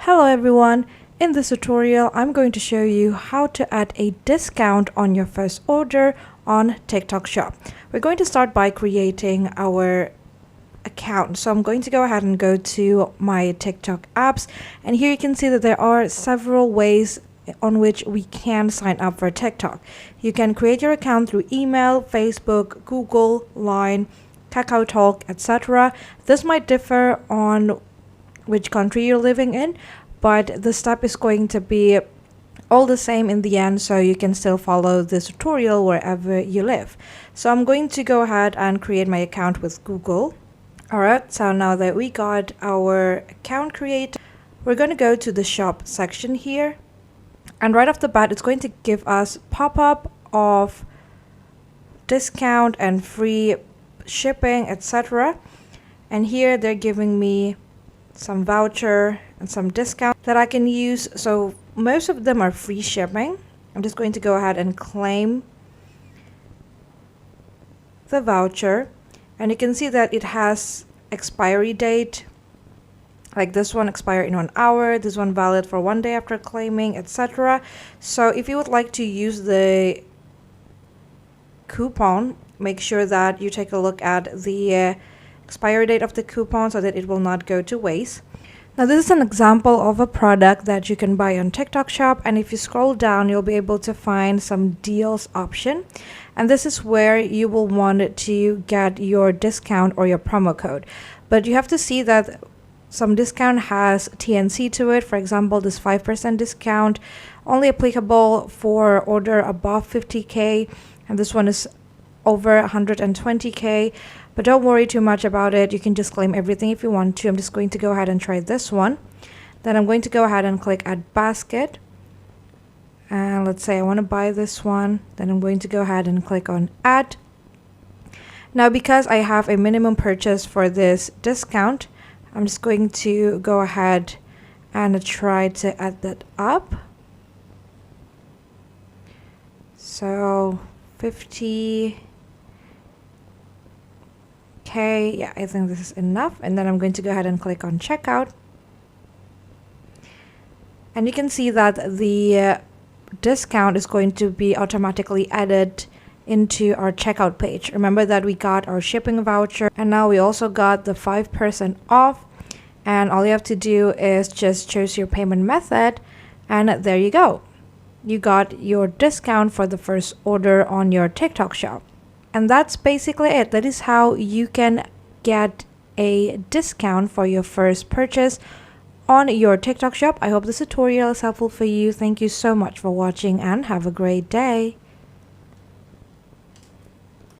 Hello everyone, in this tutorial I'm going to show you how to add a discount on your first order on TikTok Shop. We're going to start by creating our account. So I'm going to go ahead and go to my TikTok apps, and here you can see that there are several ways on which we can sign up for TikTok. You can create your account through email, Facebook, Google, Line, KakaoTalk, etc. This might differ on which country you're living in, but the step is going to be all the same in the end, so you can still follow this tutorial wherever you live. So I'm going to go ahead and create my account with Google. Alright, so now that we got our account created, we're going to go to the shop section here, and right off the bat it's going to give us pop-up of discount and free shipping, etc. And here they're giving me some voucher and some discount that I can use. So most of them are free shipping. I'm just going to go ahead and claim the voucher, and you can see that it has expiry date, like this one expire in 1 hour, this one valid for 1 day after claiming, etc. So if you would like to use the coupon, make sure that you take a look at the expiry date of the coupon so that it will not go to waste. Now this is an example of a product that you can buy on TikTok Shop, and if you scroll down you'll be able to find some deals option, and this is where you will want to get your discount or your promo code. But you have to see that some discount has TNC to it. For example, this 5% discount only applicable for order above 50k, and this one is over 120k. But don't worry too much about it. You can just claim everything if you want to. I'm just going to go ahead and try this one. Then I'm going to go ahead and click add basket. And let's say I want to buy this one. Then I'm going to go ahead and click on add. Now because I have a minimum purchase for this discount, I'm just going to go ahead and try to add that up. So 50. Okay, yeah, I think this is enough. And then I'm going to go ahead and click on checkout. And you can see that the discount is going to be automatically added into our checkout page. Remember that we got our shipping voucher, and now we also got the 5% off. And all you have to do is just choose your payment method, and there you go. You got your discount for the first order on your TikTok Shop. And that's basically it. That is how you can get a discount for your first purchase on your TikTok Shop. I hope this tutorial is helpful for you. Thank you so much for watching and have a great day.